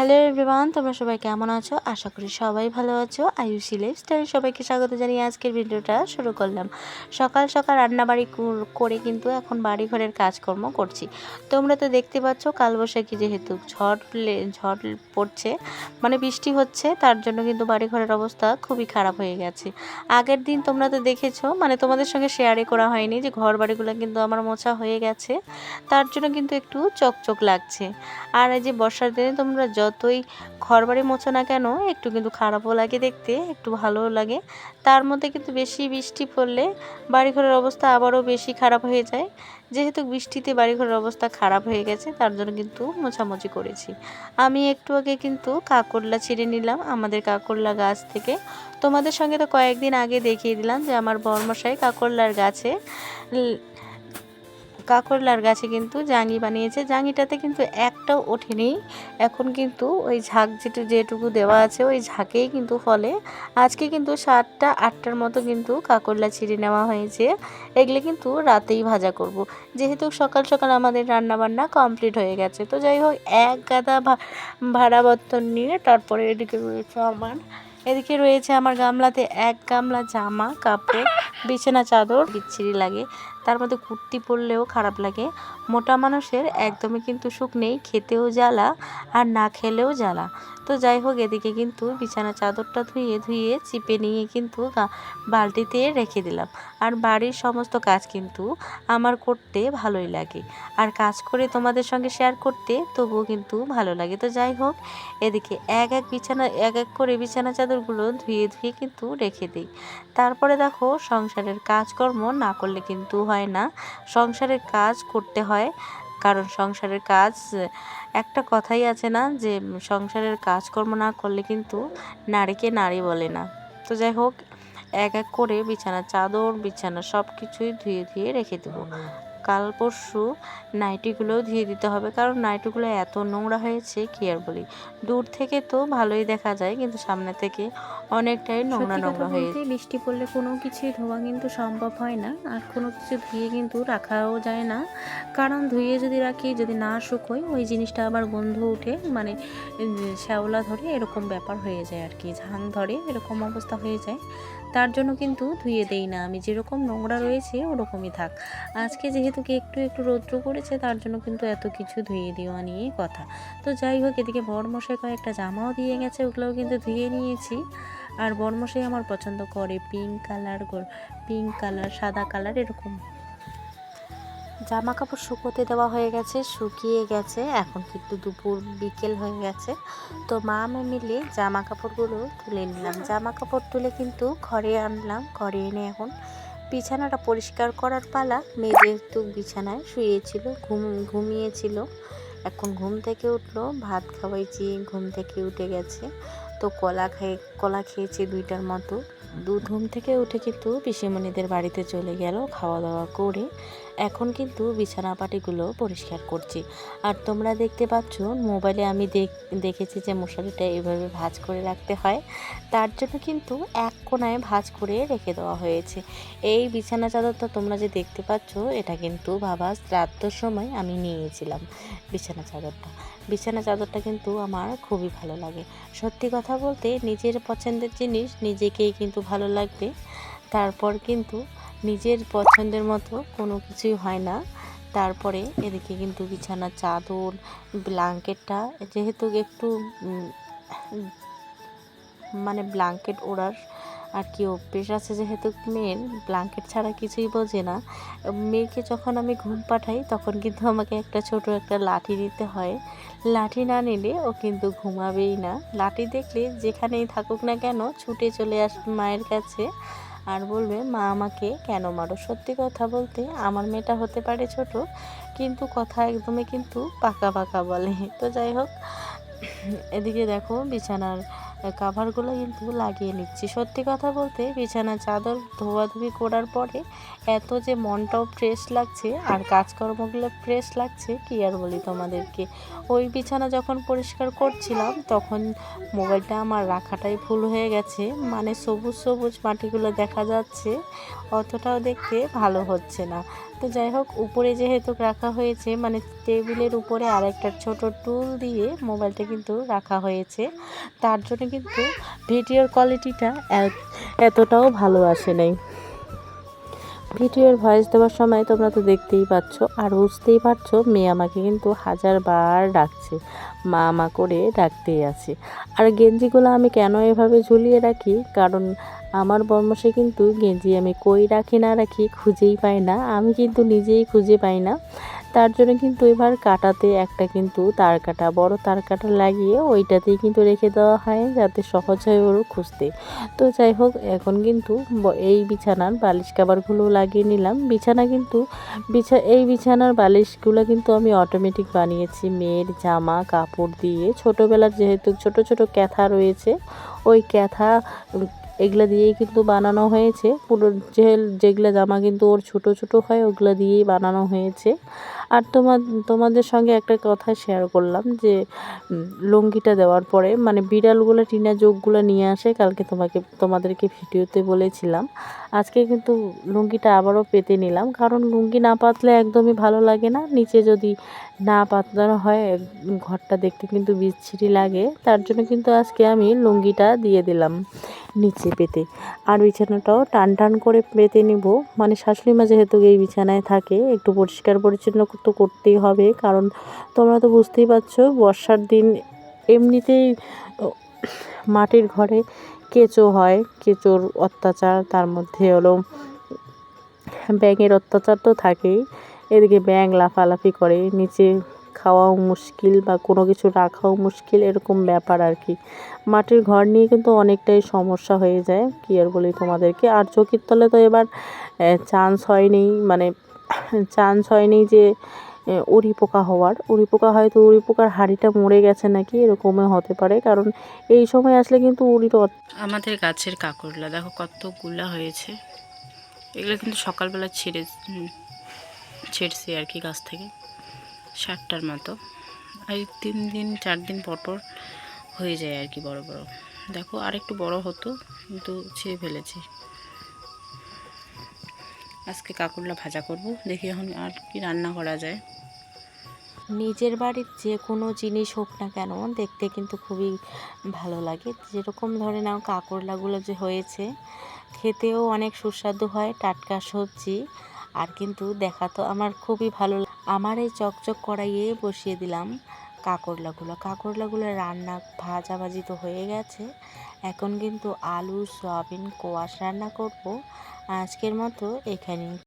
Hello everyone, তোমরা সবাই কেমন আছো? আশা করি সবাই ভালো আছো। আয়ুষী লাইফস্টাইলে সবাইকে স্বাগত জানিয়ে আজকের ভিডিওটা শুরু করলাম। সকাল সকাল রান্নাবাড়ি করে কিন্তু এখন বাড়ি ঘরের কাজকর্ম করছি। তোমরা তো দেখতে পাচ্ছ কালবৈশাখী যেহেতু ঝড় পড়ছে, মানে বৃষ্টি হচ্ছে, তার জন্য কিন্তু বাড়ি ঘরের অবস্থা খুবই খারাপ হয়ে গেছে। আগের দিন তোমরা তো দেখেছো, মানে তোমাদের সঙ্গে শেয়ারই করা হয়নি যে ঘর বাড়িগুলো কিন্তু আমার মোছা হয়ে গেছে, তার জন্য কিন্তু একটু চকচক লাগছে। আর এই যে বর্ষার দিনে তোমরা যতই ঘরবাড়ি মোছো না কেন, একটু কিন্তু খারাপও লাগে দেখতে, একটু ভালোও লাগে। তার মধ্যে কিন্তু বেশি বৃষ্টি পড়লে বাড়িঘরের অবস্থা আবারও বেশি খারাপ হয়ে যায়। যেহেতু বৃষ্টিতে বাড়িঘরের অবস্থা খারাপ হয়ে গেছে, তার জন্য কিন্তু মোছামুছি করেছি। আমি একটু আগে কিন্তু কাকরলা ছিঁড়ে নিলাম আমাদের কাকরলা গাছ থেকে। তোমাদের সঙ্গে তো কয়েকদিন আগে দেখিয়ে দিলাম যে আমার বরমশাই কাকরলার গাছে কিন্তু জাঙি বানিয়েছে। জাঙিটাতে কিন্তু একটাও ওঠেনি। এখন কিন্তু ওই ঝাঁক যেটুকু দেওয়া আছে ওই ঝাঁকেই কিন্তু ফলে। আজকে কিন্তু 7টা-8টার মতো কিন্তু কাকরলা ছিঁড়ে নেওয়া হয়েছে। এগুলো কিন্তু রাতেই ভাজা করব। যেহেতু সকাল সকাল আমাদের রান্নাবান্না কমপ্লিট হয়ে গেছে, তো যাই হোক এক গাদা ভাড়া বর্তন নিয়ে তারপরে এদিকে রয়েছে আমার গামলাতে এক গামলা জামা কাপড়, বিছানা চাদর। বিচ্ছিরি লাগে, তার মধ্যে কুর্তি পরলেও খারাপ লাগে। মোটা মানুষের একদমই কিন্তু সুখ নেই, খেতেও জ্বালা আর না খেলেও জ্বালা। তো যাই হোক এদিকে কিন্তু বিছানা চাদরটা ধুয়ে চিপে নিয়ে কিন্তু বালতিতে রেখে দিলাম। আর বাড়ির সমস্ত কাজ কিন্তু আমার করতে ভালোই লাগে, আর কাজ করে তোমাদের সঙ্গে শেয়ার করতে তবুও কিন্তু ভালো লাগে। তো যাই হোক এদিকে এক এক করে বিছানা চাদরগুলো ধুয়ে কিন্তু রেখে দিই। তারপরে দেখো সংসারের কাজকর্ম না করলে কিন্তু হয় না, সংসারের কাজ করতে হয়। কারণ সংসারের কাজ, একটা কথাই আছে না যে সংসারের কাজকর্ম না করলে কিন্তু নারীকে নারী বলে না। তো যাই হোক এক এক করে বিছানা চাদর বিছানা সব কিছুই ধুয়ে রেখে দেবো। কাল পরশু নাইটিগুলোও ধুয়ে দিতে হবে, কারণ নাইটিগুলো এত নোংরা হয়েছে কি আর বলি। দূর থেকে তো ভালোই দেখা যায়, কিন্তু সামনে থেকে অনেকটাই নোংরা হয়েছে। বৃষ্টি পড়লে কোনো কিছুই ধোয়া কিন্তু সম্ভব হয় না, আর কোনো কিছু ধুয়ে কিন্তু রাখাও যায় না। কারণ ধুয়ে যদি রাখি, যদি না শুকোয় ওই জিনিসটা আবার গন্ধ উঠে, মানে শ্যাওলা ধরে, এরকম ব্যাপার হয়ে যায় আর কি, ঝাং ধরে, এরকম অবস্থা হয়ে যায়। তার জন্য কিন্তু ধুয়ে দেই না আমি, যেরকম নোংরা রয়েছে ওরকমই থাক। আজকে যেহেতু একটু একটু রৌদ্র করেছে, তার জন্য কিন্তু এত কিছু ধুয়ে দেওয়া নিয়েই কথা। তো যাই হোক এদিকে বরমশাই কয়েকটা জামাও দিয়ে গেছে, ওগুলোও কিন্তু ধুয়ে নিয়েছি। আর বরমশাই আমার পছন্দ করে পিঙ্ক কালার সাদা কালার এরকম জামা কাপড় শুকোতে দেওয়া হয়ে গেছে, শুকিয়ে গেছে। এখন কিন্তু দুপুর বিকেল হয়ে গেছে। তো মা আমি মিলে জামা কাপড়গুলো তুলে নিলাম। জামা কাপড় তুলে কিন্তু ঘরে আনলাম। ঘরে এনে এখন বিছানাটা পরিষ্কার করার পালা। মেয়ে যেহেতু বিছানায় শুয়েছিল, ঘুমিয়েছিল, এখন ঘুম থেকে উঠলো, ভাত খাওয়াইছি, ঘুম থেকে উঠে গেছে। তো কলা খেয়েছে 2টার মতো। ঘুম থেকে উঠে কিন্তু পিসিমণিদের বাড়িতে চলে গেল খাওয়া দাওয়া করে। এখন কিন্তু বিছানাপাটিগুলো পরিষ্কার করছি। আর তোমরা দেখতে পাচ্ছ মোবাইলে আমি দেখেছি যে মশারিটা এভাবে ভাঁজ করে রাখতে হয়, তার জন্য কিন্তু এক কোণায় ভাঁজ করে রেখে দেওয়া হয়েছে। এই বিছানা চাদরটা তোমরা যে দেখতে পাচ্ছ, এটা কিন্তু বাবা শ্রাদ্ধর সময় আমি নিয়েছিলাম। বিছানা চাদরটা কিন্তু আমার খুবই ভালো লাগে। সত্যি কথা বলতে নিজের পছন্দের জিনিস নিজেকেই কিন্তু ভালো লাগবে, তারপর কিন্তু নিজের পছন্দের মতো কোনো কিছুই হয় না। তারপরে এদিকে কিন্তু বিছানার চাদর ব্ল্যাঙ্কেটটা, যেহেতু একটু মানে ব্ল্যাঙ্কেট ওড়ার আর কি অভ্যেস আছে, যেহেতু মেয়ের ব্ল্যাঙ্কেট ছাড়া কিছুই বোঝে না। মেয়েকে যখন আমি ঘুম পাঠাই তখন কিন্তু আমাকে ছোট একটা লাঠি দিতে হয়। লাঠি না নিলে ও কিন্তু ঘুমাবেই না। লাঠি দেখলে যেখানেই থাকুক না কেন ছুটে চলে আসবে মায়ের কাছে, আর বলবে মা আমাকে কেন মারো। সত্যি কথা বলতে আমার মেয়েটা হতে পারে ছোট, কিন্তু কথা একদমই কিন্তু পাকা বলে। তো যাই হোক এদিকে দেখো বিছানার কাভারগুলো কিন্তু লাগিয়ে নিচ্ছি। সত্যি কথা বলতে বিছানার চাদর ধোয়াধুয়ি করার পরে এত যে মনটাও ফ্রেশ লাগছে আর কাজকর্মগুলো ফ্রেশ লাগছে কি আর বলি তোমাদেরকে। ওই বিছানা যখন পরিষ্কার করছিলাম তখন মোবাইলটা আমার রাখাটাই ভুল হয়ে গেছে, মানে সবুজ মাটিগুলো দেখা যাচ্ছে, অতটাও দেখতে ভালো হচ্ছে না। তো যাই হোক, উপরে যেহেতু রাখা হয়েছে, মানে টেবিলের উপরে আর একটা ছোট টুল দিয়ে মোবাইলটা কিন্তু রাখা হয়েছে, তার জন্য কিন্তু ভিডিওর কোয়ালিটিটা এতটাও ভালো আসে নাই। ভিডিওর ভয়েস দেওয়ার সময় তোমরা তো দেখতেই পাচ্ছ আর বুঝতেই পারছো, মেয়ে আমাকে কিন্তু 1000বার ডাকছে, মা মা করে ডাকতেই আছে। আর গেঞ্জিগুলো আমি কেন এভাবে ঝুলিয়ে রাখি, কারণ আমার বর্মশে কিন্তু গেঞ্জি আমি কই রাখি না রাখি খুঁজেই পাই না, আমি কিন্তু নিজেই খুঁজে পাই না। তার জন্য কিন্তু এবার কাটাতে একটা কিন্তু তার কাটা, বড় তার কাটা লাগিয়ে ওইটাতেই কিন্তু রেখে দেওয়া হয়, যাতে সহজ হয় ওর খুঁজতে। তো যাই হোক, এখন কিন্তু এই বিছানার বালিশ কাভারগুলো লাগিয়ে নিলাম। বিছানা কিন্তু এই বিছানার বালিশগুলো কিন্তু আমি অটোমেটিক বানিয়েছি মেয়ের জামা কাপড় দিয়ে। ছোটোবেলার যেহেতু ছোট ছোট ক্যাথা রয়েছে, ওই ক্যাথা এগুলা দিয়েই কিন্তু বানানো হয়েছে। পুরো যেগুলো জামা কিন্তু ওর ছোট ছোট হয়, ওগুলো দিয়েই বানানো হয়েছে। আর তোমাদের সঙ্গে একটা কথা শেয়ার করলাম যে লুঙ্গিটা দেওয়ার পরে, মানে বিড়ালগুলো টিনা যোগগুলো নিয়ে আসে, কালকে তোমাদেরকে ভিডিওতে বলেছিলাম। আজকে কিন্তু লুঙ্গিটা আবারও পেতে নিলাম, কারণ লুঙ্গি না পাতলে একদমই ভালো লাগে না। নিচে যদি না পাতলানো হয় ঘরটা দেখতে কিন্তু বিচ্ছিরি লাগে, তার জন্য কিন্তু আজকে আমি লুঙ্গিটা দিয়ে দিলাম নিচে পেতে। আর বিছানাটাও টান টান করে পেতে নিব, মানে শাশুড়ি মা যেহেতু এই বিছানায় থাকে, একটু পরিষ্কার পরিচ্ছন্ন তো করতেই হবে, কারণ তোমরা তো বুঝতেই পারছো বর্ষার দিন এমনিতেই মাটির ঘরে কেঁচো হয়, কেঁচোর অত্যাচার, তার মধ্যে হলো ব্যাঙের অত্যাচার তো থাকেই। এদিকে ব্যাঙ লাফালাফি করে, নিচে খাওয়াও মুশকিল বা কোনো কিছু রাখাও মুশকিল, এরকম ব্যাপার আর কি। মাটির ঘর নিয়ে কিন্তু অনেকটাই সমস্যা হয়ে যায়, কী আর বলি তোমাদেরকে। আর চৌকির তলে তো এবার চান্স হয়নি, মানে চান্স হয়নি যে উড়ি পোকা হওয়ার। উড়ি পোকা হয়তো উড়ি পোকার হাঁড়িটা মরে গেছে নাকি, এরকমই হতে পারে, কারণ এই সময় আসলে কিন্তু উড়ির। আমাদের গাছের কাঁকরোলা দেখো কতগুলা হয়েছে, এগুলো কিন্তু সকালবেলা ছিঁড়ছি আর কি গাছ থেকে, 60টার মতো। আর 3 দিন 4 দিন পর হয়ে যায় আর কি বড় বড়। দেখো আর একটু বড় হতো, কিন্তু ছিঁড়ে ফেলেছি। আজকে কাঁকরোলা ভাজা করব, দেখি এখন আর কি রান্না করা যায়। নিজের বাড়ির যে কোনো জিনিস হোক না কেন, দেখতে কিন্তু খুবই ভালো লাগে। যেরকম ধরে নাও কাঁকরোলাগুলো যে হয়েছে, খেতেও অনেক সুস্বাদু হয়, টাটকা সবজি। আর কিন্তু দেখা তো আমার খুবই ভালো। আমার এই চকচক কড়াইয়ে বসিয়ে দিলাম কাঁকরোলাগুলো রান্না ভাজাভাজি তো হয়ে গেছে। এখন কিন্তু আলু সয়াবিন কোয়াশ রান্না করব। আজকের মতো এখানেই।